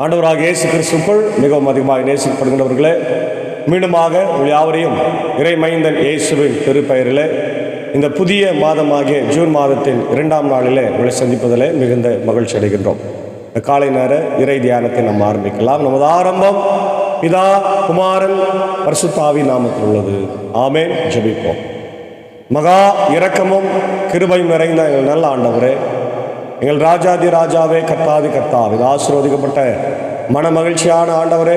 ஆண்டவராகிய இயேசு கிறிஸ்துவுக்குள் மிகவும் அதிகமாக நேசிக்கப்படுகின்றவர்களே, மீண்டுமாக உங்கள் யாவரையும் இறைமைந்தன் இயேசுவின் திருப்பெயரிலே இந்த புதிய மாதமாகிய ஜூன் மாதத்தின் 2ஆம் நாளிலே உங்களை சந்திப்பதிலே மிகுந்த மகிழ்ச்சி அடைகின்றோம். இந்த காலை நேர இறை தியானத்தை நாம் ஆரம்பிக்கலாம். நமது ஆரம்பம் பிதா, குமாரன், பரிசுத்த ஆவி நாமத்தில் உள்ளது. ஆமென். ஜெபிப்போம். மகா இரக்கமும் கிருபையும் நிறைந்த எங்கள் நல்ல ஆண்டவரே, எங்கள் ராஜாதி ராஜாவே, கர்த்தாதி கர்த்தாவே, ஆசீர்வதிக்கப்பட்ட மன மகிழ்ச்சியான ஆண்டவரே,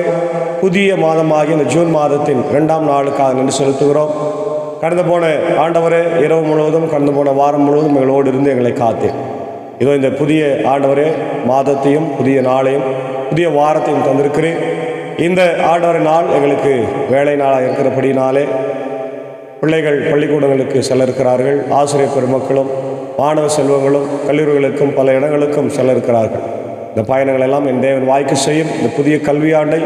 புதிய மாதமாகி இந்த ஜூன் மாதத்தின் 2ஆம் நாளுக்காக நன்றி செலுத்துகிறோம். கடந்து போன ஆண்டவரே, இரவு முழுவதும் கடந்து போன வாரம் முழுவதும் எங்களோடு இருந்து எங்களை காத்தேன். இதோ இந்த புதிய ஆண்டவரே மாதத்தையும் புதிய நாளையும் புதிய வாரத்தையும் தந்திருக்கிறேன். இந்த ஆண்டவரை நாள் எங்களுக்கு வேலை நாளாக இருக்கிறபடினாலே பிள்ளைகள் பள்ளிக்கூடங்களுக்கு செல்ல இருக்கிறார்கள். ஆசிரியர் பெருமக்களும் மாணவ செல்வங்களும் கல்லூரிகளுக்கும் பல இடங்களுக்கும் செல்ல இருக்கிறார்கள். இந்த பயணங்கள் எல்லாம் என் தேவன் வாய்க்கு செய்யும். இந்த புதிய கல்வியாண்டை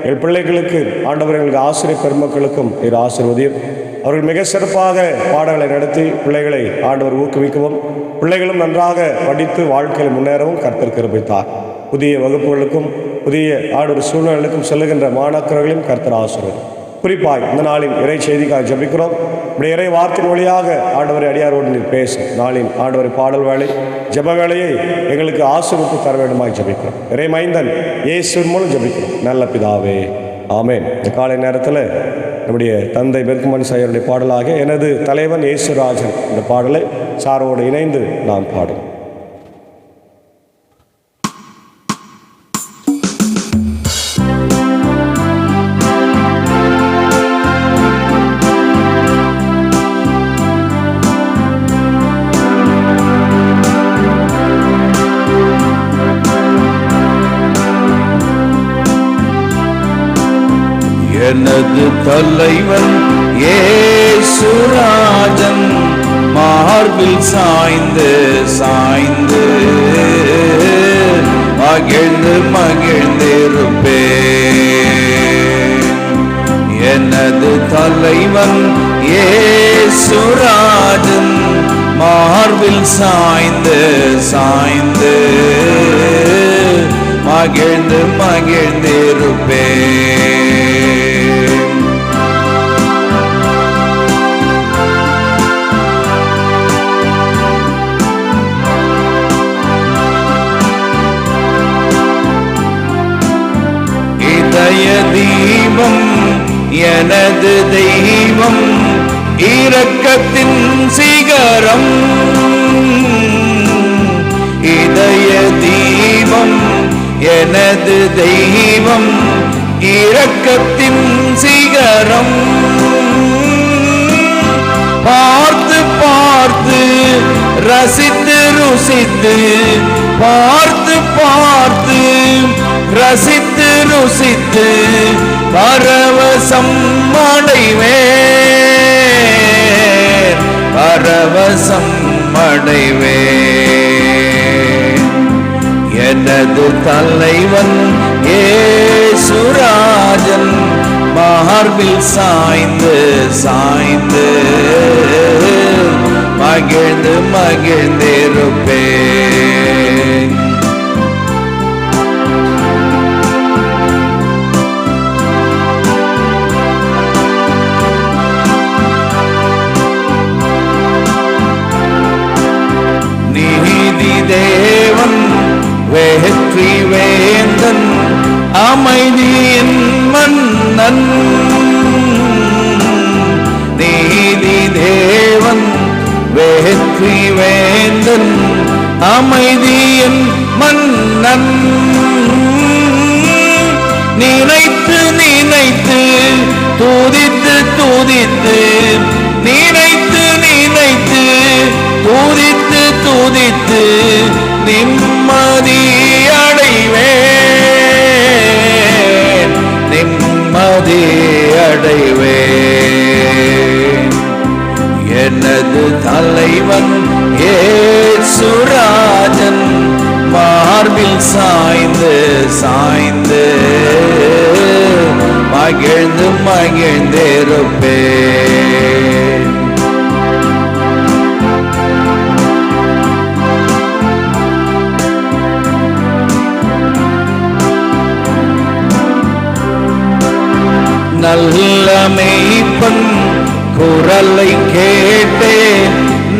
என் பிள்ளைகளுக்கு ஆண்டவர் எங்களுக்கு ஆசிரியர் பெருமக்களுக்கும் நீர் ஆசீர்வதியும். அவர்கள் மிக சிறப்பாக பாடங்களை நடத்தி பிள்ளைகளை ஆண்டவர் ஊக்குவிக்கவும், பிள்ளைகளும் நன்றாக படித்து வாழ்க்கையில் முன்னேறவும் கர்த்தர் கிருபைத்தார். புதிய வகுப்புகளுக்கும் புதிய ஆண்டவர் சூழ்நிலைகளுக்கும் செல்லுகின்ற மாணாக்கர்களையும் கர்த்தர் ஆசீர்வதி. குறிப்பாக இந்த நாளின் இறை செய்திக்காக ஜெபிக்கிறோம். இப்படி இறை வார்த்தையின் வழியாக ஆண்டவரை அடியாரோடு நீர் பேசும் நாளின் ஆண்டவரை பாடல் வேலை ஜெப வேலையை எங்களுக்கு ஆசீர்வதித்து தர வேண்டுமாய் ஜெபிக்கிறோம். இறை மைந்தன் இயேசுவின் மூலம் ஜெபிக்கிறோம் நல்ல பிதாவே, ஆமென். இந்த காலை நேரத்தில் நம்முடைய தந்தை பெர்குமன் சாயருடைய பாடலாக எனது தலைவன் இயேசுராஜன் இந்த பாடலை சாரோடு இணைந்து நாம் பாடும். எனது தலைவன் இயேசுராஜன் மார்பில் சாய்ந்து சாய்ந்து மகிழ்ந்து மகிழ்ந்திருப்பேன். எனது தலைவன் இயேசுராஜன் மார்பில் சாய்ந்து சாய்ந்து மகிழ்ந்து மகிழ்ந்திருப்பேன். தீபம் எனது தெய்வம், இரக்கத்தின் சிகரம். இதய தீபம் எனது தெய்வம், இரக்கத்தின் சிகரம். பார்த்து பார்த்து ரசித்து ருசித்து, பார்த்து பார்த்து ரசித்து ருசித்து பரவசம் அடைவேன், பரவசம் அடைவேன். எனது தலைவன் இயேசுராஜன் மார்பில் சாய்ந்து சாய்ந்து மகிழ்ந்து மகிழ்ந்திருப்பேன். தேவன் வெற்றி வேந்தன், அமைதியின் மன்னன். நீதி தேவன் வெற்றி வேந்தன், அமைதியின் மன்னன். நினைத்து நினைத்து துதித்து துதித்து, நினைத்து நினைத்து துதித்து துதித்து நிம்மதி அடைவேன், நிம்மதி அடைவேன். எனது தலைவன் இயேசுராஜன் மார்பில் சாய்ந்து சாய்ந்து மகிழ்ந்து மகிழ்ந்திருப்பேன். நல்ல மேய்ப்பன் குரலை கேட்டேன்,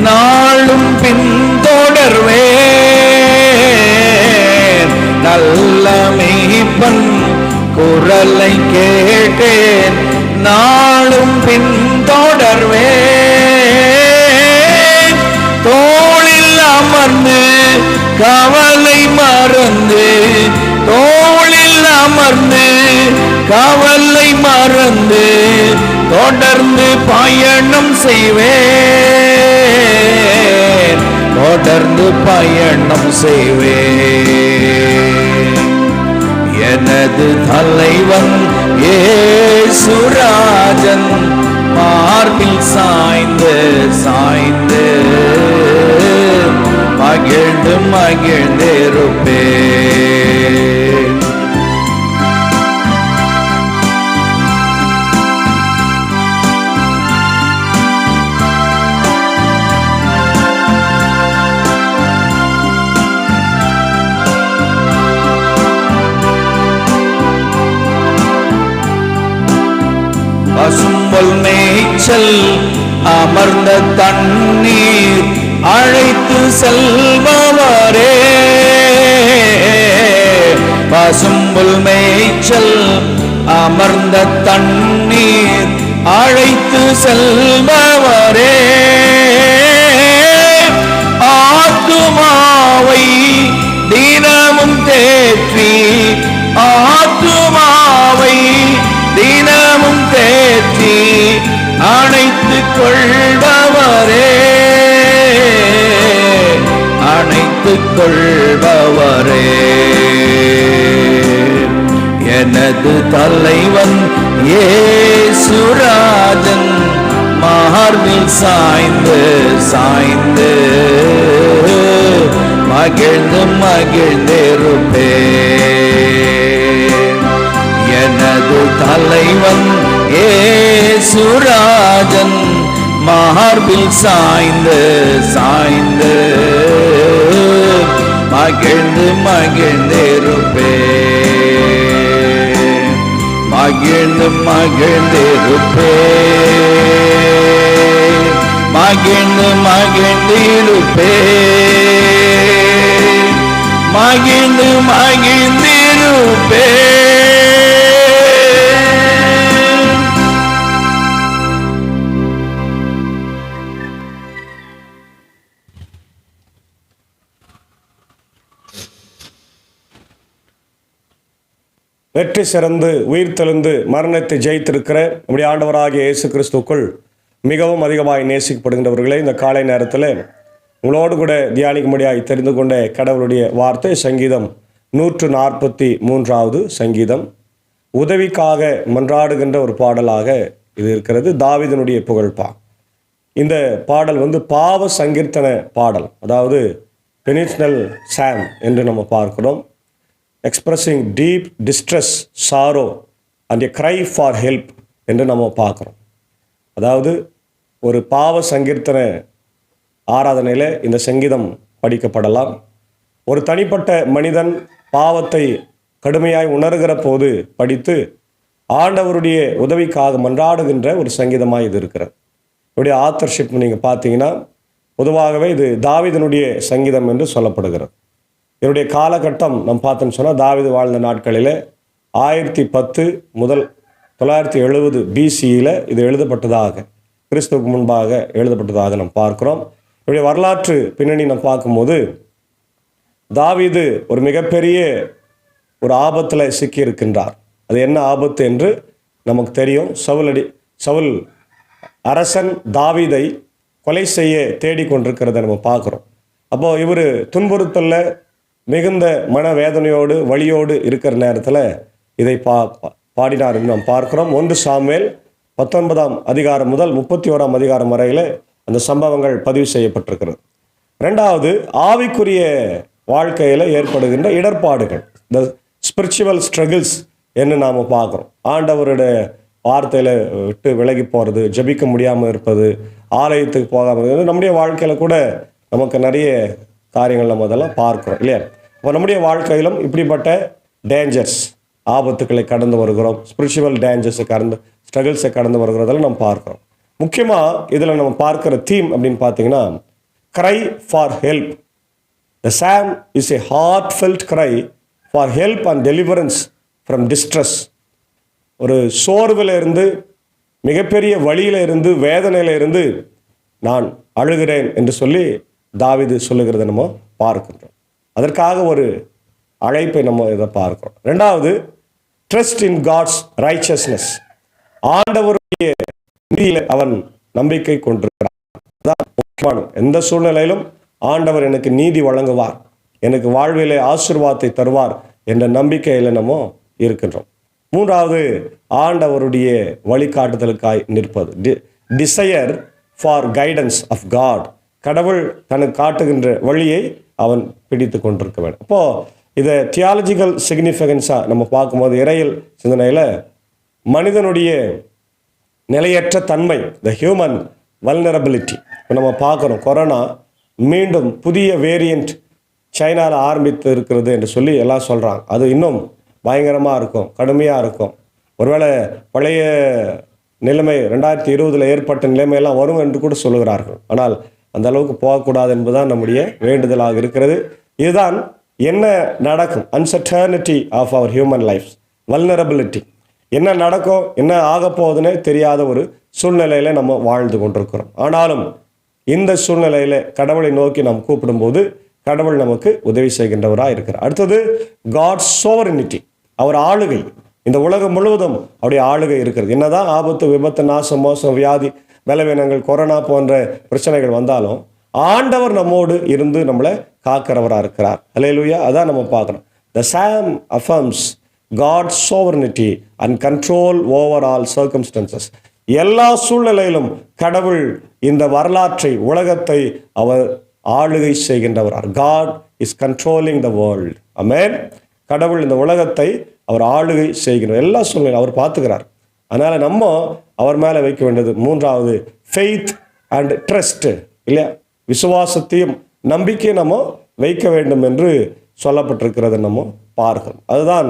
நாளும் பின்தொடர்வேன். நல்ல மேய்ப்பன் குரலை கேட்டேன், நாளும் பின்தொடர்வேன். தோளில் அமர்ந்து கவலை மறந்து, தோளில் அமர்ந்து கவலை மறந்து தொடர்ந்து பயணம் செய்வேன், தொடர்ந்து பயணம் செய்வேன். எனது தலைவன் இயேசுராஜன் மார்பில் சாய்ந்து சாய்ந்து மகிழ்ந்து மகிழ்ந்திருப்பேன். பசும்பொல் மேய்ச்சல் அமர்ந்த தண்ணீர் அழைத்து செல்பவரே, பசும்புல் மேய்ச்சல் அமர்ந்த தண்ணீர் அழைத்து செல்பவரே. ஆத்துமாவை தினமும் தேற்றி, ஆத்துமாவை தினமும் தேற்றி அணைத்துக் கொள்பவரே, அணைத்துக் கொள்பவரே. எனது தலைவன் இயேசுராஜன் மார்பில் சாய்ந்து சாய்ந்து மகிழ்ந்து மகிழ்ந்திருப்பேன். எனது தலைவன் இயேசுராஜன் மார்பில் சாய்ந்து சாய்ந்து மகிழ்ந்து மகிழ்ந்திருப்பேன், மகிழ்ந்து மகிழ்ந்திருப்பேன், மகிழ்ந்து மகிழ்ந்திருப்பேன், மகிழ்ந்து மகிழ்ந்திருப்பேன். வெற்றி சிறந்து உயிர்த்தெழுந்து மரணத்தை ஜெயித்திருக்கிற நம்முடைய ஆண்டவராகிய இயேசு கிறிஸ்துக்குள் மிகவும் அதிகமாய் நேசிக்கப்படுகின்றவர்களே, இந்த காலை நேரத்தில் உங்களோடு கூட தியானிக்கும்படியாய் தெரிந்து கொண்ட கடவுளுடைய வார்த்தை சங்கீதம் 143வது சங்கீதம். உதவிக்காக மன்றாடுகின்ற ஒரு பாடலாக இது இருக்கிறது. தாவீதினுடைய புகழ்பா. இந்த பாடல் பாவ சங்கீர்த்தன பாடல், அதாவது பெனிஷனல் சாம் என்று நம்ம பார்க்கிறோம். Expressing deep distress, sorrow and a cry for help என்று நம்ம பார்க்குறோம். அதாவது ஒரு பாவ சங்கீர்த்தன ஆராதனையில் இந்த சங்கீதம் படிக்கப்படலாம். ஒரு தனிப்பட்ட மனிதன் பாவத்தை கடுமையாய் உணர்கிற போது படித்து ஆண்டவருடைய உதவிக்காக மன்றாடுகின்ற ஒரு சங்கீதமாக இது இருக்கிறது. இதனுடைய ஆத்தர்ஷிப் நீங்கள் பார்த்தீங்கன்னா பொதுவாகவே இது தாவீதினுடைய சங்கீதம் என்று சொல்லப்படுகிறது. இதனுடைய காலகட்டம் நம்ம பார்த்தோன்னு சொன்னால் தாவீது வாழ்ந்த நாட்களில் 1010 முதல் 970 BCயில் இது எழுதப்பட்டதாக, கிறிஸ்துவுக்கு முன்பாக எழுதப்பட்டதாக நம்ம பார்க்குறோம். இதனுடைய வரலாற்று பின்னணி நம்ம பார்க்கும்போது தாவீது ஒரு மிகப்பெரிய ஒரு ஆபத்தில் சிக்கியிருக்கின்றார். அது என்ன ஆபத்து என்று நமக்கு தெரியும். சவுல் அரசன் தாவீதை கொலை செய்ய தேடிக்கொண்டிருக்கிறத நம்ம பார்க்குறோம். அப்போது இவர் துன்புறுத்தலில் மிகுந்த மனவேதனையோடு வலியோடு இருக்கிற நேரத்தில் இதை பாடினார் என்று நாம் பார்க்கிறோம். 1 சாமுவேல் 19ஆம் அதிகாரம் முதல் 31ஆம் அதிகாரம் வரையில் அந்த சம்பவங்கள் பதிவு செய்யப்பட்டிருக்கிறது. ரெண்டாவது, ஆவிக்குரிய வாழ்க்கையில் ஏற்படுகின்ற இடர்பாடுகள், த ஸ்பிரிச்சுவல் ஸ்ட்ரகிள்ஸ் என்று நாம் பார்க்குறோம். ஆண்டவருடைய வார்த்தையில் விட்டு விலகி போகிறது, ஜபிக்க முடியாமல் இருப்பது, ஆலயத்துக்கு போகாமல் இருக்கிறது. நம்முடைய வாழ்க்கையில் கூட நமக்கு நிறைய காரியங்கள் நம்ம அதெல்லாம் பார்க்குறோம் இல்லையா? இப்போ நம்முடைய வாழ்க்கையிலும் இப்படிப்பட்ட டேஞ்சர்ஸ், ஆபத்துக்களை கடந்து வருகிறோம், ஸ்பிரிச்சுவல் டேஞ்சர்ஸை ஸ்ட்ரகிள்ஸை கடந்து வருகிறதெல்லாம் நம்ம பார்க்குறோம். முக்கியமாக இதில் நம்ம பார்க்குற தீம் அப்படின்னு பார்த்தீங்கன்னா, cry for help. The psalm is a heartfelt cry for help and deliverance from distress. ஒரு சோர்வில் இருந்து, மிகப்பெரிய வழியில் இருந்து, வேதனையில் இருந்து நான் அழுகிறேன் என்று சொல்லி தாவீது சொல்லுகிறத நம்ம பார்க்கின்றோம். அதற்காக ஒரு அழைப்பை நம்ம இதை பார்க்கிறோம். ரெண்டாவது, ட்ரஸ்ட் இன் காட்ஸ் ரைச்சஸ்னஸ். ஆண்டவருடைய நீதியில் அவன் நம்பிக்கை கொண்டிருக்கிறான். அதான் முக்கியமான. எந்த சூழ்நிலையிலும் ஆண்டவர் எனக்கு நீதி வழங்குவார், எனக்கு வாழ்விலே ஆசீர்வாதத்தை தருவார் என்ற நம்பிக்கையில் நம்ம இருக்கின்றோம். மூன்றாவது, ஆண்டவருடைய வழிகாட்டுதலுக்காய் நிற்பது. Desire for guidance of God. கடவுள் தனக்கு காட்டுகின்ற வழியை அவன் பிடித்து கொண்டிருக்க வேண்டும். அப்போது இதை தியாலஜிக்கல் சிக்னிஃபிகன்ஸாக நம்ம பார்க்கும்போது, இறையியல் சிந்தனையில் மனிதனுடைய நிலையற்ற தன்மை, த ஹியூமன் வல்னரபிலிட்டி. இப்போ நம்ம பார்க்குறோம், கொரோனா மீண்டும் புதிய வேரியண்ட் சைனாவில் ஆரம்பித்து இருக்கிறது என்று சொல்லி எல்லாம் சொல்கிறாங்க. அது இன்னும் பயங்கரமாக இருக்கும், கடுமையாக இருக்கும். ஒருவேளை பழைய நிலைமை 2020 ஏற்பட்ட நிலைமையெல்லாம் வரும் என்று கூட சொல்லுகிறார்கள். ஆனால் அந்த அளவுக்கு போகக்கூடாது என்பதுதான் நம்முடைய வேண்டுதலாக இருக்கிறது. இதுதான் என்ன நடக்கும், uncertainty of our human life, vulnerability. என்ன நடக்கும், என்ன ஆக போகுதுன்னே தெரியாத ஒரு சூழ்நிலையில் நம்ம வாழ்ந்து கொண்டிருக்கிறோம். ஆனாலும் இந்த சூழ்நிலையில் கடவுளை நோக்கி நாம் கூப்பிடும்போது கடவுள் நமக்கு உதவி செய்கின்றவராக இருக்கிறார். அடுத்தது, காட்ஸ் சோவரினிட்டி, அவர் ஆளுகை. இந்த உலகம் முழுவதும் அவருடைய ஆளுகை இருக்கிறது. என்னதான் ஆபத்து, விபத்து, நாசம், மோசம், வியாதி, பலவீனங்கள், கொரோனா போன்ற பிரச்சனைகள் வந்தாலும் ஆண்டவர் நம்மோடு இருந்து நம்மளை காக்கிறவராக இருக்கிறார். அல்லேலூயா. அதான் நம்ம பார்க்குறோம். The psalm affirms God's sovereignty and control over all circumstances. எல்லா சூழ்நிலையிலும் கடவுள் இந்த வரலாற்றை, உலகத்தை அவர் ஆளுகை செய்கின்றவரார். God is controlling the world. ஆமென். கடவுள் இந்த உலகத்தை அவர் ஆளுகை செய்கின்ற எல்லா சூழ்நிலையும் அவர் பார்த்துக்கிறார். அதனால் நம்ம அவர் மேலே வைக்க வேண்டியது மூன்றாவது, ஃபெய்த் அண்ட் ட்ரஸ்ட், இல்லையா? விசுவாசத்தையும் நம்பிக்கையை நம்ம வைக்க வேண்டும் என்று சொல்லப்பட்டிருக்கிறத நம்ம பார்க்கணும். அதுதான்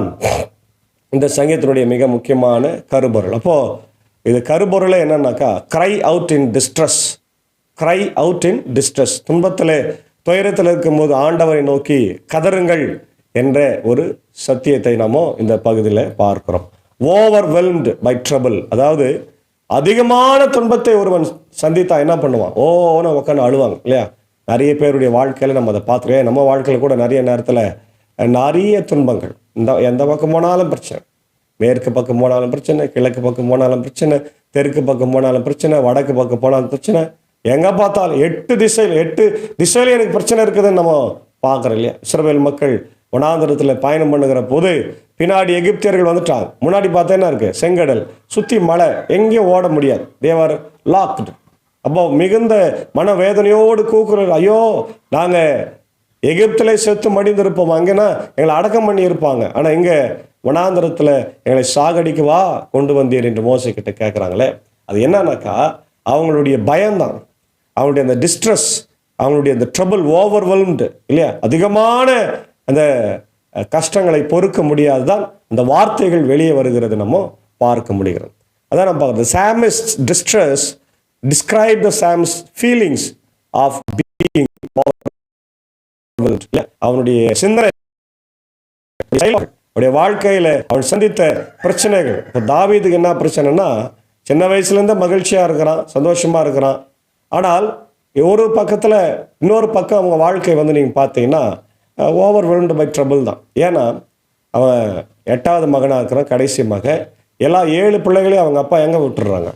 இந்த சங்கீதத்தினுடைய மிக முக்கியமான கருப்பொருள். அப்போது இது கருப்பொருளே என்னன்னாக்கா, cry out in distress. Cry out in distress. துன்பத்தில், துயரத்தில் இருக்கும்போது ஆண்டவரை நோக்கி கதறுங்கள் என்ற ஒரு சத்தியத்தை நாம் இந்த பகுதியில் பார்க்கிறோம். Overwhelmed by trouble. அதாவது அதிகமான துன்பத்தை ஒருவன் சந்தித்தா என்ன பண்ணுவான்? ஓன்னு உட்காந்து அழுவாங்க, இல்லையா? நிறைய பேருடைய வாழ்க்கையில் நம்ம அதை பார்த்துருக்கேன். நம்ம வாழ்க்கையில் கூட நிறைய நேரத்தில் நிறைய துன்பங்கள். எந்த பக்கம் போனாலும் பிரச்சனை. மேற்கு பக்கம் போனாலும் பிரச்சனை, கிழக்கு பக்கம் போனாலும் பிரச்சனை, தெற்கு பக்கம் போனாலும் பிரச்சனை, வடக்கு பக்கம் போனாலும் பிரச்சனை. எங்கே பார்த்தாலும் 8 திசையில் எனக்கு பிரச்சனை இருக்குதுன்னு நம்ம பார்க்குறோம், இல்லையா? இஸ்ரவேல் மக்கள் வனாந்தரத்தில் பயணம் பண்ணுகிற போது பின்னாடி எகிப்தியர்கள் வந்துட்டாங்க. முன்னாடி பார்த்தா என்ன இருக்குது? செங்கடல், சுற்றி மலை, எங்கேயும் ஓட முடியாது. தேவர் லாக்டு. அப்போ மிகுந்த மனவேதனையோடு கூக்குறது, ஐயோ நாங்கள் எகிப்தில் செத்து மடிந்திருப்போம், அங்கேனா எங்களை அடக்கம் பண்ணி இருப்பாங்க. ஆனால் இங்கே வனாந்தரத்தில் எங்களை சாகடிக்கவா கொண்டு வந்தீர் என்று மோசே கிட்ட கேட்குறாங்களே. அது என்னன்னாக்கா, அவங்களுடைய பயம்தான், அவங்களுடைய அந்த டிஸ்ட்ரெஸ், அவங்களுடைய அந்த ட்ரபிள், ஓவர்வெல்ம்டு, இல்லையா? அதிகமான அந்த கஷ்டங்களை பொறுக்க முடியாதுதான் அந்த வார்த்தைகள் வெளியே வருகிறது நம்ம பார்க்க முடிகிறது. அதான் நம்ம பார்க்குறது. Psalmist distress describe the Psalm's feelings of being overwhelmed. அவனுடைய சிந்தனை, அவனுடைய வாழ்க்கையில் அவன் சந்தித்த பிரச்சனைகள். இப்போ தாவீதுக்கு என்ன பிரச்சனைனா, சின்ன வயசுலேருந்து மகிழ்ச்சியாக இருக்கிறான், சந்தோஷமாக இருக்கிறான். ஆனால் ஒரு பக்கத்தில், இன்னொரு பக்கம் அவங்க வாழ்க்கை வந்து நீங்கள் பார்த்தீங்கன்னா ஓவர்வெல்ம்டு பை ட்ரபிள் தான். ஏன்னா அவன் 8வது மகனாக இருக்கிறான், கடைசி மகன். எல்லா 7 பிள்ளைகளையும் அவங்க அப்பா எங்கே விட்டுறாங்க?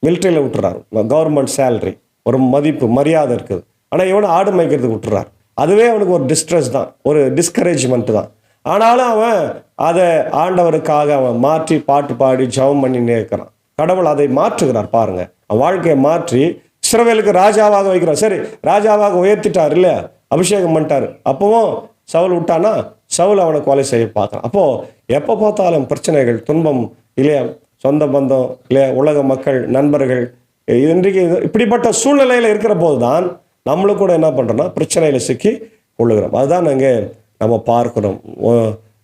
மிலிட்ரியில் விட்டுறாரு. கவர்மெண்ட் சேலரி, ஒரு மதிப்பு, மரியாதை இருக்குது. ஆனால் இவனை ஆடு மேய்க்கிறதுக்கு விட்டுறாரு. அதுவே அவனுக்கு ஒரு டிஸ்ட்ரெஸ் தான், ஒரு டிஸ்கரேஜ்மெண்ட் தான். ஆனாலும் அவன் அதை ஆண்டவருக்காக அவன் மாற்றி பாட்டு பாடி ஜெபம் பண்ணி இருக்கிறான். கடவுள் அதை மாற்றுகிறார் பாருங்க. அவன் வாழ்க்கையை மாற்றி இஸ்ரவேலுக்கு ராஜாவாக வைக்கிறார். சரி, ராஜாவாக உயர்த்திட்டார், இல்லையா? அபிஷேகம் பண்ணிட்டார். அப்பவும் சவுல் விட்டானா, சவுல் அவனை கொலை செய்ய பார்த்தான். அப்போது எப்போ பார்த்தாலும் பிரச்சனைகள், துன்பம், இல்லையா? சொந்த பந்தம், இல்லையா? உலக மக்கள், நண்பர்கள். இன்றைக்கு இப்படிப்பட்ட சூழ்நிலையில் இருக்கிற போது தான் நம்மளும் கூட என்ன பண்ணுறோன்னா பிரச்சனையில் சிக்கி கொள்ளுகிறோம். அதுதான் நாங்கள் நம்ம பார்க்குறோம்.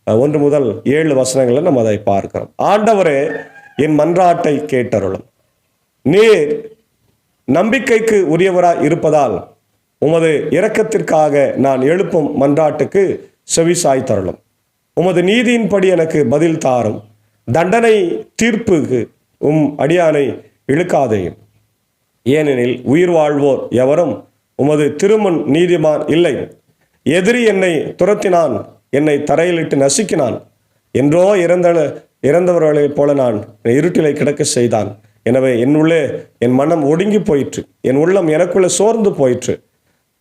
1 முதல் 7 வசனங்களில் நம்ம அதை பார்க்கிறோம். ஆண்டவரே, என் மன்றாட்டை கேட்டருளும். நீர் நம்பிக்கைக்கு உரியவராய் இருப்பதால் உமது இரக்கத்திற்காக நான் எழுப்பும் மன்றாட்டுக்கு செவிசாய் தருளும். உமது நீதியின்படி எனக்கு பதில் தாரும். தண்டனை தீர்ப்புக்கு அடியானை இழுக்காதேயும். ஏனெனில் உயிர் வாழ்வோர் எவரும் உமது திருமுன் நீதிமான் இல்லை. எதிரி என்னை துரத்தினான், என்னை தரையிலிட்டு நசுக்கினான். என்றோ இறந்தவர்களைப் போல நான் இருட்டிலை கிடக்க செய்தான். எனவே என்னுள்ளே என் மனம் ஒடுங்கி போயிற்று, என் உள்ளம் எனக்குள்ளே சோர்ந்து போயிற்று.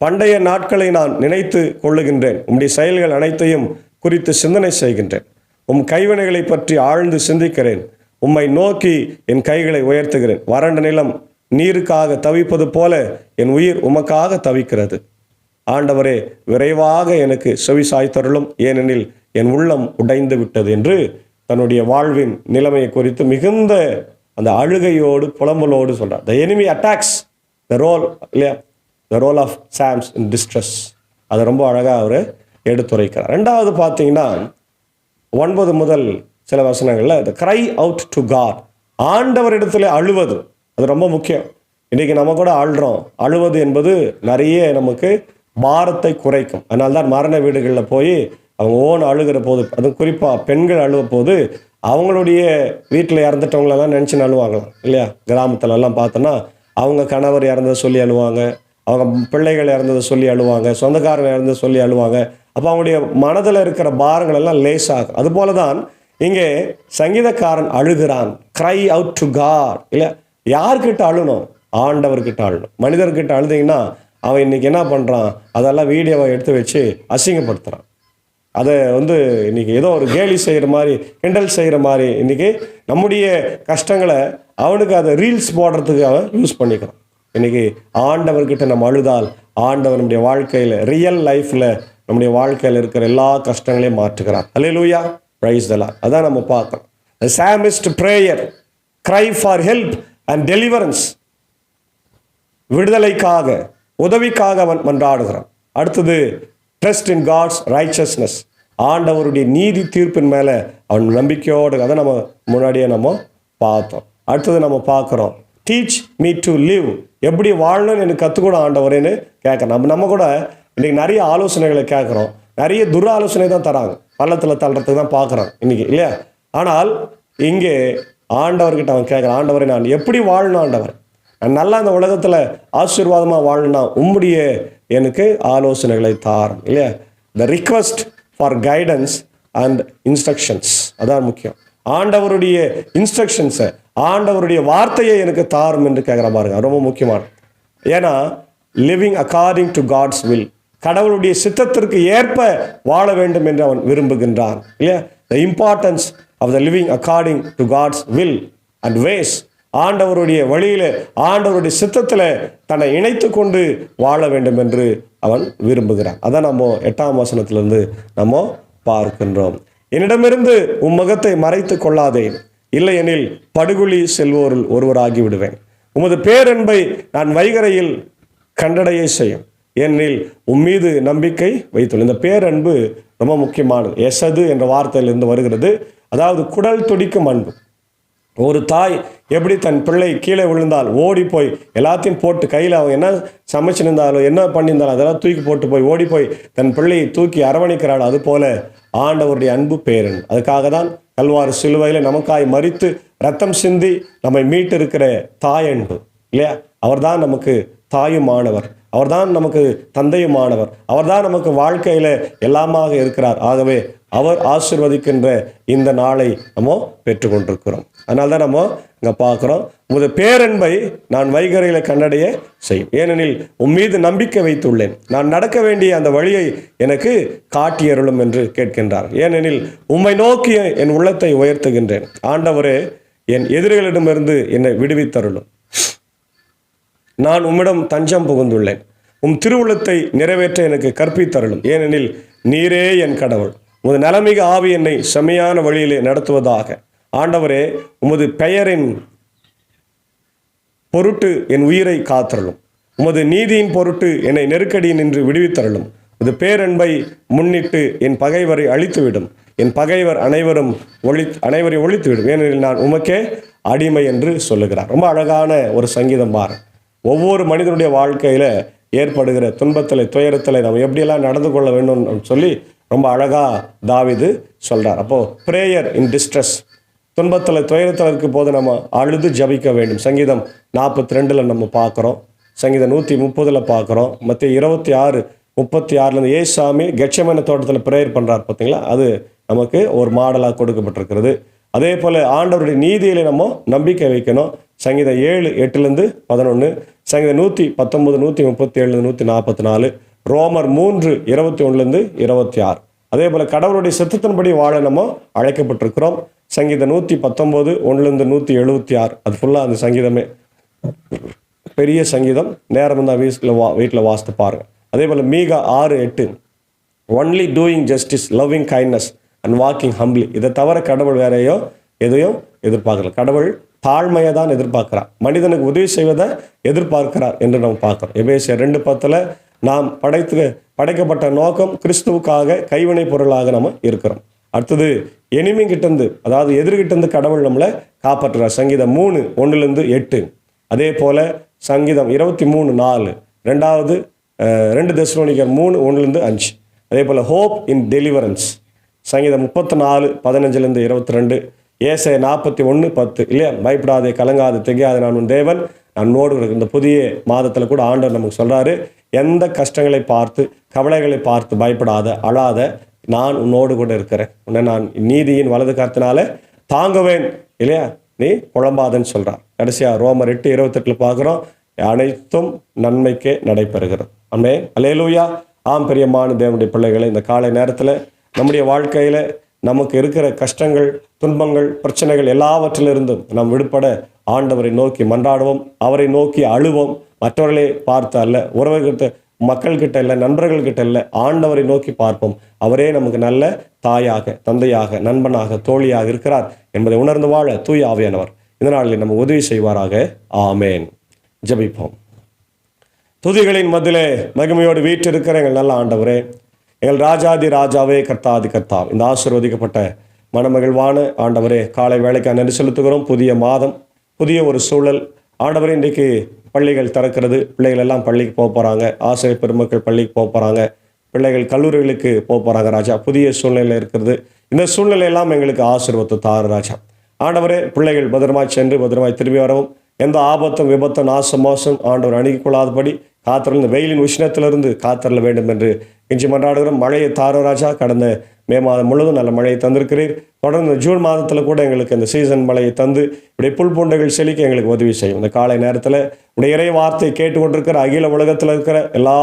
பண்டைய நாட்களை நான் நினைத்து கொள்ளுகின்றேன். உம்முடைய செயல்கள் அனைத்தையும் குறித்து சிந்தனை செய்கின்றேன். கைவினைகளை பற்றி ஆழ்ந்து சிந்திக்கிறேன். உம்மை நோக்கி என் கைகளை உயர்த்துகிறேன். வறண்ட நிலம் நீருக்காக தவிப்பது போல என் உயிர் உமக்காக தவிக்கிறது. ஆண்டவரே, விரைவாக எனக்கு செவிசாய் தருளும். ஏனெனில் என் உள்ளம் உடைந்து விட்டது என்று தன்னுடைய வாழ்வின் நிலைமையை குறித்து மிகுந்த அந்த அழுகையோடு புலம்பலோடு சொல்றார். The enemy attacks the role, இல்லையா, the role of Psalms in distress. அதை ரொம்ப அழகாக அவர் எடுத்துரைக்கிறார். ரெண்டாவது பார்த்தீங்கன்னா 9 முதல் சில வசனங்களில் the cry out to God, ஆண்டவரிடத்துல அழுவது, அது ரொம்ப முக்கியம். இன்னைக்கு நம்ம கூட அழுறோம். அழுவது என்பது நிறைய நமக்கு பாரத்தை குறைக்கும். அதனால்தான் மரண வீடுகளில் போய் அவங்க அழுகிற போது, அதுவும் குறிப்பாக பெண்கள் அழுவ போது அவங்களுடைய வீட்டில் இறந்துட்டவங்களெல்லாம் நினச்சி அழுவாங்களாம், இல்லையா? கிராமத்துலலாம் பார்த்தோன்னா அவங்க கணவர் இறந்ததை சொல்லி அழுவாங்க, அவங்க பிள்ளைகள் இறந்ததை சொல்லி அழுவாங்க, சொந்தக்காரங்க இறந்ததை சொல்லி அழுவாங்க. அப்போ அவங்களுடைய மனதில் இருக்கிற பாரங்கள் எல்லாம் லேசாகும். அதுபோல தான் இங்கே சங்கீதக்காரன் அழுகிறான். cry out to God, இல்லை, யார்கிட்ட அழுணும்? ஆண்டவர்கிட்ட அழணும். மனிதர்கிட்ட அழுதிங்கன்னா அவன் இன்னைக்கு என்ன பண்ணுறான்? அதெல்லாம் வீடியோவை எடுத்து வச்சு அசிங்கப்படுத்துகிறான். அதை இன்னைக்கு ஏதோ ஒரு கேலி செய்கிற மாதிரி, கிண்டல் செய்கிற மாதிரி இன்னைக்கு நம்முடைய கஷ்டங்களை அவனுக்கு அதை ரீல்ஸ் போடுறதுக்கு அவன் யூஸ் பண்ணிக்கிறான். இன்னைக்கு ஆண்டவர்கிட்ட நம்ம அழுதால் ஆண்டவர் நம்முடைய வாழ்க்கையில், ரியல் லைஃப்பில் நம்முடைய வாழ்க்கையில் இருக்கிற எல்லா கஷ்டங்களையும் மாற்றுகிறார். அல்லேலூயா, பிரைஸ் தி லார்ட். அதான் நம்ம பார்க்கணும். The psalmist prayer, cry for help and deliverance, விடுதலைக்காக, உதவிக்காக அவன் மன்றாடுகிறான். அடுத்தது trust in God's righteousness, ஆண்டவருடைய நீதி தீர்ப்பின் மேலே அவன் நம்பிக்கையோடு, அதை நம்ம முன்னாடியே நம்ம பார்த்தோம். அடுத்தது நம்ம பார்க்குறோம் teach me to live, எப்படி வாழணும்னு எனக்கு கற்றுக்கூட ஆண்டவரேன்னு கேட்குறோம். நம்ம கூட இன்றைக்கி நிறைய ஆலோசனைகளை கேட்குறோம். நிறைய துர ஆலோசனை தான் தராங்க, பள்ளத்தில் தள்ளுறதுக்கு தான் பார்க்குறான் இன்றைக்கி, இல்லையா? ஆனால் இங்கே ஆண்டவர்கிட்ட அவன் கேட்குறான், ஆண்டவரை நான் எப்படி வாழணும்? ஆண்டவர், நான் நல்லா இந்த உலகத்தில் ஆசீர்வாதமாக வாழணும்னா உம்முடைய எனக்கு ஆலோசனைகளை தாரும், இல்லையா? The request for guidance and instructions, அதான் முக்கியம். ஆண்டவருடைய இன்ஸ்ட்ரக்ஷன்ஸை, ஆண்டவருடைய வார்த்தையை எனக்கு தாரும் என்று கேட்குற பாருங்க, ரொம்ப முக்கியமான. ஏன்னா living according to God's will, கடவுளுடைய சித்தத்திற்கு ஏற்ப வாழ வேண்டும் என்று அவன் விரும்புகின்றான், இல்லையா? The importance of the living according to God's will and ways, ஆண்டவருடைய வழியில், ஆண்டவருடைய சித்தத்தில் தன்னை இணைத்து கொண்டு வாழ வேண்டும் என்று அவன் விரும்புகிறான். அதான் நம்ம 8ஆம் வசனத்திலிருந்து நம்ம பார்க்கின்றோம். என்னிடமிருந்து உம் முகத்தை மறைத்து கொள்ளாதே, இல்லையெனில் படுகுழி செல்வோரில் ஒருவராகி விடுவேன். உமது பேரன்பை நான் வைகரையில் கண்டடைய செய்யும், ஏனெனில் உம்மீது நம்பிக்கை வைத்துள்ளேன். இந்த பேரன்பு ரொம்ப முக்கியமானது. எசது என்ற வார்த்தையிலிருந்து வருகிறது. அதாவது குடல் துடிக்கும் அன்பு. ஒரு தாய் எப்படி தன் பிள்ளை கீழே விழுந்தால் ஓடி போய் எல்லாத்தையும் போட்டு கையில் அவன் என்ன சமைச்சிருந்தாலும் என்ன பண்ணியிருந்தாலும் அதெல்லாம் தூக்கி போட்டு போய் ஓடி போய் தன் பிள்ளையை தூக்கி அரவணைக்கிறாள், அதுபோல ஆண்டவருடைய அன்பு பேரன். அதுக்காக தான் கல்வாரி சிலுவையில் நமக்காய் மரித்து ரத்தம் சிந்தி நம்மை மீட்டு இருக்கிற தாயன்பு, இல்லையா? அவர்தான் நமக்கு தாயுமானவர், அவர்தான் நமக்கு தந்தையுமானவர், அவர்தான் நமக்கு வாழ்க்கையில் எல்லாமாக இருக்கிறார். ஆகவே அவர் ஆசீர்வதிக்கின்ற இந்த நாளை நம்ம பெற்றுக்கொண்டிருக்கிறோம். அதனால தான் நம்ம இங்கே பார்க்குறோம், உமது பேரன்பை நான் வைகரையில் கண்டடைய செய்யும், ஏனெனில் உம்மீது நம்பிக்கை வைத்துள்ளேன். நான் நடக்க வேண்டிய அந்த வழியை எனக்கு காட்டியருளும் என்று கேட்கின்றார். ஏனெனில் உம்மை நோக்கி என் உள்ளத்தை உயர்த்துகின்றேன். ஆண்டவரே, என் எதிரிகளிடமிருந்து என்னை விடுவித்தருளும். நான் உம்மிடம் தஞ்சம் புகுந்துள்ளேன். உம் திருவுள்ளத்தை நிறைவேற்ற எனக்கு கற்பித்தருளும், ஏனெனில் நீரே என் கடவுள். உமது நலமிகு ஆவி என்னை செம்மையான வழியிலே நடத்துவதாக. ஆண்டவரே, உமது பெயரின் பொருட்டு என் உயிரை காத்தருளும். உமது நீதியின் பொருட்டு என்னை நெருக்கடியில் நின்று விடுவித்தருளும். உமது பேரன்பை முன்னிட்டு என் பகைவரை அழித்துவிடும். என் பகைவர் அனைவரையும் ஒழித்து விடும், ஏனெனில் நான் உமக்கே அடிமை என்று சொல்லுகிறார். ரொம்ப அழகான ஒரு சங்கீதம் பாரு. ஒவ்வொரு மனிதனுடைய வாழ்க்கையில் ஏற்படுகிற துன்பத்தில் துயரத்தில் நம்ம எப்படியெல்லாம் நடந்து கொள்ள வேண்டும் சொல்லி ரொம்ப அழகாக தாவீது சொல்கிறார். அப்போது ப்ரேயர் இன் டிஸ்ட்ரெஸ், துன்பத்தில் துயரத்தில் இருக்கும் போது நம்ம அழுது ஜபிக்க வேண்டும். சங்கீதம் 42 நம்ம பார்க்குறோம், சங்கீதம் 130 பார்க்குறோம், மத்திய 26:36 ஏசாமி கெட்செமனே தோட்டத்தில் ப்ரேயர் பண்ணுறார் பார்த்தீங்களா, அது நமக்கு ஒரு மாடலாக கொடுக்கப்பட்டிருக்கிறது. அதே போல் ஆண்டவருடைய நீதியில் நம்ம நம்பிக்கை வைக்கணும். சங்கீதம் 7:8-11, சங்கீதம் 119, 137, 144, ரோமர் 3:21-26. அதே போல் கடவுளுடைய சித்தத்தின்படி வாழ நம்ம அழைக்கப்பட்டிருக்கிறோம். சங்கீதம் 119, 1-176, அது ஃபுல்லாக அந்த சங்கீதமே பெரிய சங்கீதம். நேரம் தான் வீட்டில் வாசித்து பாருங்கள். அதே போல் மீகா 6:8, only doing justice, loving kindness and walking humbly. இதை தவிர கடவுள் வேறையோ எதையும் எதிர்பார்க்கல. கடவுள் தாழ்மையை தான் எதிர்பார்க்கிறார், மனிதனுக்கு உதவி செய்வதை எதிர்பார்க்கிறார் என்று நம்ம பார்க்குறோம். எபேசியர் 2:10 நாம் படைக்கப்பட்ட நோக்கம் கிறிஸ்துவுக்காக கைவினை பொருளாக நம்ம இருக்கிறோம். அடுத்தது எனிமி கிட்டேருந்து, அதாவது எதிர்கிட்டேருந்து கடவுள் நம்மளை காப்பாற்றுறார். சங்கீதம் 3:1-8. அதே போல் சங்கீதம் 23:4, 2 தெசலோனிக்கர் 3:1-5. அதே போல் ஹோப் இன் டெலிவரன்ஸ், சங்கீதம் 34:15-22, ஏசாயா 41:10 இல்லையா, பயப்படாதே கலங்காது திகையாது நான் உன் தேவன் நன்னோடு. இந்த புதிய மாதத்தில் கூட ஆண்டவர் நமக்கு சொல்கிறாரு, எந்த கஷ்டங்களை பார்த்து கவலைகளை பார்த்து பயப்படாத, அழாத, நான் உன்னோடு கூட இருக்கிறேன், உன்னை நான் நீதியின் வலது கரத்தினால தாங்குவேன் இல்லையா, நீ குழம்பாதன்னு சொல்கிறார். கடைசியாக ரோமர் 8:28 பார்க்குறோம், அனைத்தும் நன்மைக்கே நடைபெறுகிறது. ஆமென், அல்லேலூயா. ஆம், பிரியமான தேவனுடைய பிள்ளைகளை, இந்த காலை நேரத்தில் நம்முடைய வாழ்க்கையில் நமக்கு இருக்கிற கஷ்டங்கள், துன்பங்கள், பிரச்சனைகள் எல்லாவற்றிலிருந்தும் நாம் விடுபட ஆண்டவரை நோக்கி மன்றாடுவோம், அவரை நோக்கி அழுவோம். மற்றவர்களை பார்த்து அல்ல, உறவுகிட்ட, மக்கள்கிட்ட இல்லை, நண்பர்கள்கிட்ட இல்லை, ஆண்டவரை நோக்கி பார்ப்போம். அவரே நமக்கு நல்ல தாயாக, தந்தையாக, நண்பனாக, தோழியாக இருக்கிறார் என்பதை உணர்ந்து வாழ தூய ஆவியானவர் இந்த நாளில் நம்ம உதவி செய்வாராக. ஆமேன். ஜெபிப்போம். துதிகளின் மத்தியிலே மகிமையோடு வீற்றிருக்கிற எங்கள் நல்ல ஆண்டவரே, எங்கள் ராஜாதி ராஜாவே, கர்த்தாதி கர்த்தாவே, இந்த ஆசீர்வதிக்கப்பட்ட மனமகிழ்வான ஆண்டவரே, காலை வேலைக்காக நன்றி செலுத்துகிறோம். புதிய மாதம், புதிய ஒரு சூழல் ஆண்டவரே. இன்றைக்கு பள்ளிகள் திறக்கிறது, பிள்ளைகள் எல்லாம் பள்ளிக்கு போக போகிறாங்க, ஆசிரியர் பெருமக்கள் பள்ளிக்கு போக போகிறாங்க, பிள்ளைகள் கல்லூரிகளுக்கு போக போகிறாங்க ராஜா. புதிய சூழ்நிலை இருக்கிறது. இந்த சூழ்நிலையெல்லாம் எங்களுக்கு ஆசீர்வாதத்தை தாரு ராஜா. ஆண்டவரே, பிள்ளைகள் பத்திரமாய் சென்று பத்திரமாய் திரும்பி வரவும், எந்த ஆபத்தும் விபத்தும் நாசம் மோசம் ஆண்டவர் அணுகிக் கொள்ளாதபடி காத்தரல், இந்த வெயிலின் உஷ்ணத்திலிருந்து காத்தரல வேண்டும் என்று இஞ்சி மன்றாடுகிறோம். மழையை தார ராஜா. கடந்த மே மாதம் முழுவதும் நல்ல மழையை தந்திருக்கிறீர். தொடர்ந்து ஜூன் மாதத்தில் கூட எங்களுக்கு இந்த சீசன் மழையை தந்து இப்படி புல் பூண்டைகள் செழிக்க எங்களுக்கு உதவி செய்யும். இந்த காலை நேரத்தில் உடைய இறை வார்த்தை கேட்டுக்கொண்டிருக்கிற அகில உலகத்தில் இருக்கிற எல்லா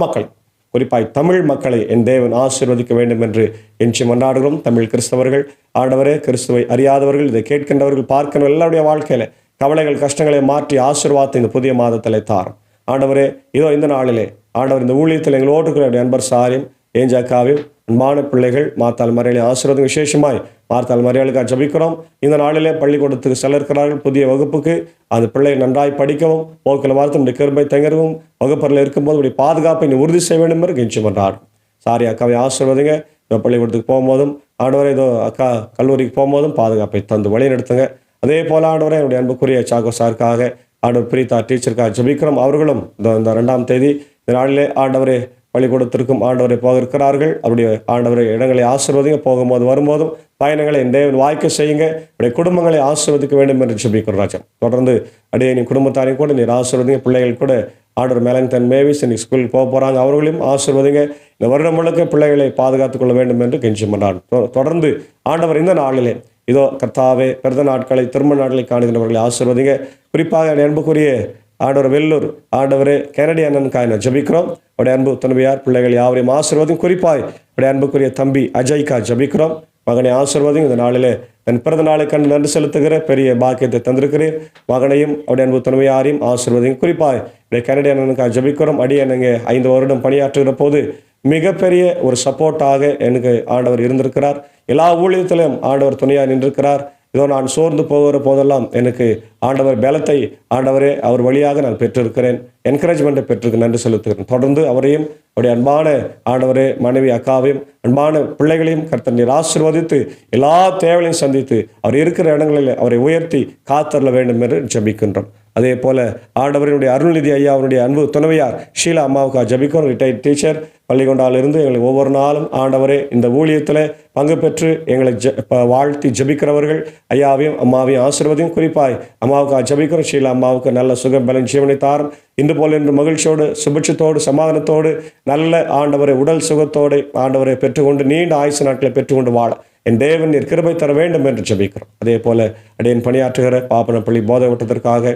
மக்களும், குறிப்பாய் தமிழ் மக்களை என் தேவன் ஆசீர்வதிக்க வேண்டும் என்று எஞ்சி மன்றாடுகிறோம். தமிழ் கிறிஸ்தவர்கள் ஆண்டவரே, கிறிஸ்துவை அறியாதவர்கள், இதை கேட்கின்றவர்கள், பார்க்கின்ற எல்லாருடைய வாழ்க்கையில் கவலைகள், கஷ்டங்களை மாற்றி ஆசீர்வாதத்தை இந்த புதிய மாதத்தில் தாரும் ஆண்டவரே. இதோ இந்த நாளிலே ஆண்டவர் இந்த ஊழியத்தில் எங்களோடு இருக்கிற நண்பர் சாரியும் ஏஞ்சாக்காவையும் அன்பான பிள்ளைகள் மார்த்தாள் மரியாதை ஆசீர்வாதம் விசேஷமாய் மார்த்தாள் மரியாதைக்காக ஜபிக்கிறோம். இந்த நாளிலே பள்ளிக்கூடத்துக்கு செல்ல இருக்கிறார்கள், புதிய வகுப்புக்கு. அந்த பிள்ளைகள் நன்றாய் படிக்கவும், போக்கில் வார்த்தை உடைய கிருபை தங்கரவும், வகுப்பறையில் இருக்கும்போது உடைய பாதுகாப்பை நீ உறுதி செய்ய வேண்டும் என்று கெஞ்சி பண்ணுறாரு. சாரி அக்காவை ஆசீர்வாதிங்க. இதோ பள்ளிக்கூடத்துக்கு போகும்போதும் ஆண்டவரை, இதோ அக்கா கல்லூரிக்கு போகும்போதும் பாதுகாப்பை தந்து வழி நடத்துங்க. அதே போல் ஆண்டவரை என்னுடைய அன்புக்குரிய சாக்கோ சாருக்காக, ஆண்டவர் பிரீதா டீச்சருக்காக ஜபிக்கிறோம். அவர்களும் இந்த 2ஆம் தேதி இந்த நாளிலே ஆண்டவரே பள்ளிக்கூடத்திற்கும் ஆண்டவரை போக இருக்கிறார்கள். அவருடைய ஆண்டவரை இடங்களை ஆசீர்வதிங்க. போகும்போது வரும்போதும் பயணங்களை என் தேவன் வாய்க்க செய்யுங்க. அவருடைய குடும்பங்களை ஆசீர்வதிக்க வேண்டும் என்று ஜெபிக்கிறோம் ராஜா. தொடர்ந்து அடைய நீ குடும்பத்தாரையும் கூட நீர் ஆசீர்வதிங்க. பிள்ளைகள் கூட ஆண்டவர் மேலங்டன் மேவிஸ் இன்னைக்கு ஸ்கூலுக்கு போக போகிறாங்க, அவர்களையும் ஆசீர்வதிங்க. இந்த வருடம் முழுக்க பிள்ளைகளை பாதுகாத்துக் கொள்ள வேண்டும் என்று கெஞ்சி மன்றாடு. தொடர்ந்து ஆண்டவர் இந்த நாளிலே இதோ கர்த்தாவே, பிறந்த நாட்களை, திருமண நாட்களை காணுகின்றவர்களை ஆசீர்வதிங்க. குறிப்பாக அன்புக்குரிய ஆண்டவர் வெள்ளூர் ஆண்டவரே கெனடி அண்ணனுக்காக நான் ஜபிக்கிறோம். அவருடைய அன்பு துணைவியார் பிள்ளைகள் யாவரையும் ஆசீர்வதிங்க. குறிப்பாய் அவருடைய அன்புக்குரிய தம்பி அஜய்க்கா ஜபிக்கிறோம். மகனை ஆசீர்வதிங்க. இந்த நாளிலே தன் பிறந்த நாளை கண்டு நன்றி செலுத்துகிற பெரிய பாக்கியத்தை தந்திருக்கிறேன். மகனையும் அவருடைய அன்பு துணைவியாரையும் ஆசீர்வதிங்க. குறிப்பாய் அவருடைய கெனடி அண்ணனுக்காக ஜபிக்கிறோம். அடியனுங்க 5 வருடம் பணியாற்றுகிற போது மிகப்பெரிய ஒரு சப்போர்ட்டாக எனக்கு ஆண்டவர் இருந்திருக்கிறார். எல்லா ஊழியத்திலும் ஆண்டவர் துணையாக நின்றிருக்கிறார். இதோ நான் சோர்ந்து போகிற போதெல்லாம் எனக்கு ஆண்டவர் பலத்தை ஆண்டவரே அவர் வழியாக நான் பெற்றிருக்கிறேன், என்கரேஜ்மெண்ட்டை பெற்றிருக்கேன், நன்றி செலுத்துகிறேன். தொடர்ந்து அவரையும் அவருடைய அன்பான ஆண்டவரே மனைவி அக்காவையும் அன்பான பிள்ளைகளையும் கர்த்தர் நீர் ஆசீர்வதித்து எல்லா தேவைகளையும் சந்தித்து அவர் இருக்கிற இடங்களில் அவரை உயர்த்தி காத்தருள வேண்டும் என்று ஜெபிக்கின்றோம். அதே போல ஆண்டவரினுடைய அருள்நிதி ஐயா அவருடைய அன்பு துணைவியார் ஷீலா அம்மாவுக்காக ஜெபிக்கிறோம். ரிட்டையர்ட் டீச்சர், பள்ளிகொண்டாலிருந்து எங்களுக்கு ஒவ்வொரு நாளும் ஆண்டவரே இந்த ஊழியத்தில் பங்கு பெற்று எங்களை வாழ்த்தி ஜெபிக்கிறவர்கள் ஐயாவையும் அம்மாவையும் ஆசீர்வதியும். குறிப்பாய் அம்மாவுக்காக ஜெபிக்கிறோம். ஷீலா அம்மாவுக்கு நல்ல சுகம் பலன் ஜீவனை தாரும். இன்று போல் இன்று மகிழ்ச்சியோடு சுபிட்சத்தோடு சமாதானத்தோடு நல்ல ஆண்டவரை உடல் சுகத்தோடு ஆண்டவரை பெற்றுக்கொண்டு நீண்ட ஆயுசு நாட்களை பெற்றுக்கொண்டு வாழ என் தேவன் நீர் கிருபை தர வேண்டும் என்று ஜெபிக்கிறோம். அதே போல அடியேன் பணியாற்றுகிற பாப்பனப்பள்ளி போதை வட்டத்திற்காக,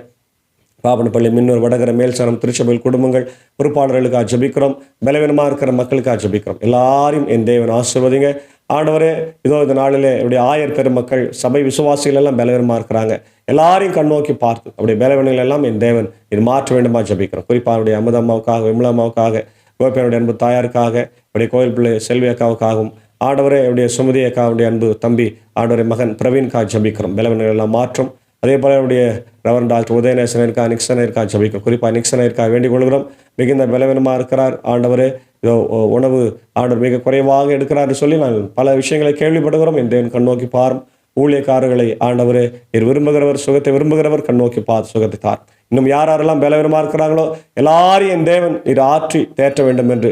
பாப்பனப்பள்ளி மின்னூர் வடகர மேல்சனம் திருச்சபையில் குடும்பங்கள் பொறுப்பாளர்களுக்காக ஜெபிக்கிறோம். பலவீனமாக இருக்கிற மக்களுக்காக ஜெபிக்கிறோம். எல்லாரையும் என் தேவன் ஆசீர்வதிங்க. ஆண்டவரே இதோ இந்த நாளிலே இப்படி ஆயர் பெருமக்கள் சபை விசுவாசிகள் எல்லாம் பலவீனமாக இருக்கிறாங்க. எல்லாரையும் கண்ணோக்கி பார்த்து அப்படியே பலவீனங்கள் எல்லாம் என் தேவன் இது மாற்ற வேண்டுமா ஜெபிக்கிறோம். குறிப்பாக அவருடைய அமுதம்மாவுக்காக, விமலாமாவுக்காக, கோபியனுடைய அன்பு தாயாருக்காக, இப்படி கோயில் பிள்ளை செல்வி அக்காவுக்காகவும், ஆண்டவரே என்னுடைய சுமதி அக்காவுடைய அன்பு தம்பி ஆண்டவரை மகன் பிரவீன்காக ஜெபிக்கிறோம். பலவீனங்கள் எல்லாம் மாற்றும். அதே போல என்னுடைய ரெவரண்ட் டாக்டர் உதயநேசனருக்கா நிக்சனருக்கா ஜெபிக்கிறோம். குறிப்பாக நிக்சனருக்காக வேண்டிக் கொள்கிறோம். மிகுந்த பலவீனமாக இருக்கிறார். ஆண்டவரே இதோ உணவு ஆண்டவர் மிக குறைவாக எடுக்கிறார் சொல்லி நாங்கள் பல விஷயங்களை கேள்விப்படுகிறோம். என் தேவன் கண்ணோக்கி பாரும். ஊழியக்காரர்களை ஆண்டவரே நீர் விரும்புகிறவர், சுகத்தை விரும்புகிறவர், கண்ணோக்கி பார்த்து சுகத்தை தார். இன்னும் யாரெல்லாம் பலவீனமாக இருக்கிறாங்களோ எல்லாரையும் என் தேவன் நீர் ஆற்றி தேற்ற வேண்டும் என்று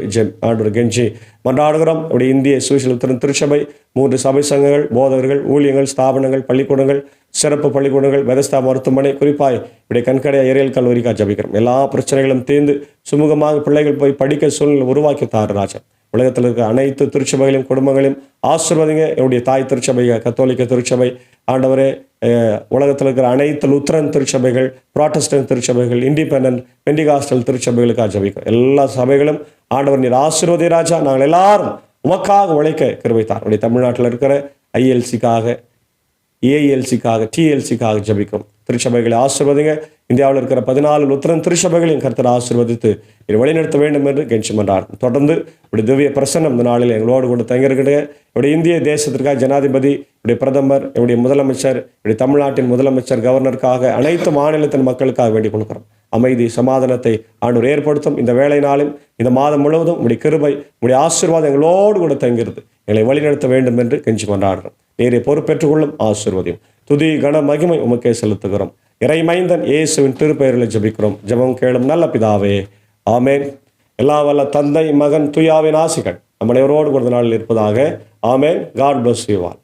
ஆண்டவர் கெஞ்சி மன்றாடுகிறோம். அப்படி இந்திய சுவிசேஷத்தின் திருச்சபை 3 சபை சங்கங்கள், போதகர்கள், ஊழியங்கள், ஸ்தாபனங்கள், பள்ளிக்கூடங்கள், சிறப்பு பள்ளிக்கூடங்கள், பெதஸ்தா மருத்துவமனை, குறிப்பாய் இப்படி கண்கடைய ஏரியல் கல்லூரிக்காக ஜெபிக்கிறோம். எல்லா பிரச்சனைகளும் தீர்ந்து சுமூகமாக பிள்ளைகள் போய் படிக்க சூழ்நிலை உருவாக்கி தாரு ராஜா. உலகத்தில் இருக்கிற அனைத்து திருச்சபைகளையும் குடும்பங்களையும் ஆசீர்வதிங்க. என்னுடைய தாய் திருச்சபை கத்தோலிக்க திருச்சபை ஆண்டவரே, உலகத்தில் இருக்கிற அனைத்து லுத்ரன் திருச்சபைகள், புராட்டஸ்டன்ட் திருச்சபைகள், இண்டிபெண்டன்ட் பெண்டிகாஸ்டல் திருச்சபைகளுக்காக ஜெபிக்கிறோம். எல்லா சபைகளும் ஆண்டவர் நீர் ஆசீர்வதி ராஜா. நாங்கள் எல்லாரும் உமக்காக உழைக்க கிருபைத்தார். அப்படி தமிழ்நாட்டில் இருக்கிற ILCக்காக, ALCக்காக, TLCக்காக ஜெபிக்கிறோம். திருச்சபைகளை ஆசீர்வதிங்க. இந்தியாவில் இருக்கிற 14 லுத்ரன் திருச்சபைகளையும் கர்த்தர் ஆசீர்வதித்து இதை வழிநடத்த வேண்டும் என்று கெஞ்சி மன்றாடுறோம். தொடர்ந்து இப்படி திவ்ய பிரசன்னம் இந்த நாளில் எங்களோடு கொண்டு தங்கியிருக்கிற இப்படி இந்திய தேசத்திற்காக ஜனாதிபதி, இப்படி பிரதமர், இப்படி முதலமைச்சர், இப்படி தமிழ்நாட்டின் முதலமைச்சர், கவர்னருக்காக அனைத்து மாநிலத்தின் மக்களுக்காக வேண்டிக் கொள்கிறோம். அமைதி சமாதானத்தை ஆண்டவர் ஏற்படுத்தும். இந்த வேலை நாளில் இந்த மாதம் முழுவதும் இப்படி கிருபை, இப்படி ஆசீர்வாதம் எங்களோடு கூட தங்கியிருது எங்களை வழிநடத்த வேண்டும் என்று கெஞ்சி கொண்டாடுறோம். நீரை பொறுப்பேற்றுக் கொள்ளும் ஆசீர்வதியும். துதி கன மகிமை உமக்கே செலுத்துகிறோம். இறைமைந்தன் இயேசுவின் திருப்பெயரில் ஜெபிக்கிறோம். ஜெபம் கேளும் நல்ல பிதாவே, ஆமேன். எல்லா வல்ல தந்தை, மகன், தூயாவின் ஆசிகள் நம்ம அனைவரோடு ஒரு நாளில் இருப்பதாக. ஆமேன். God bless you all.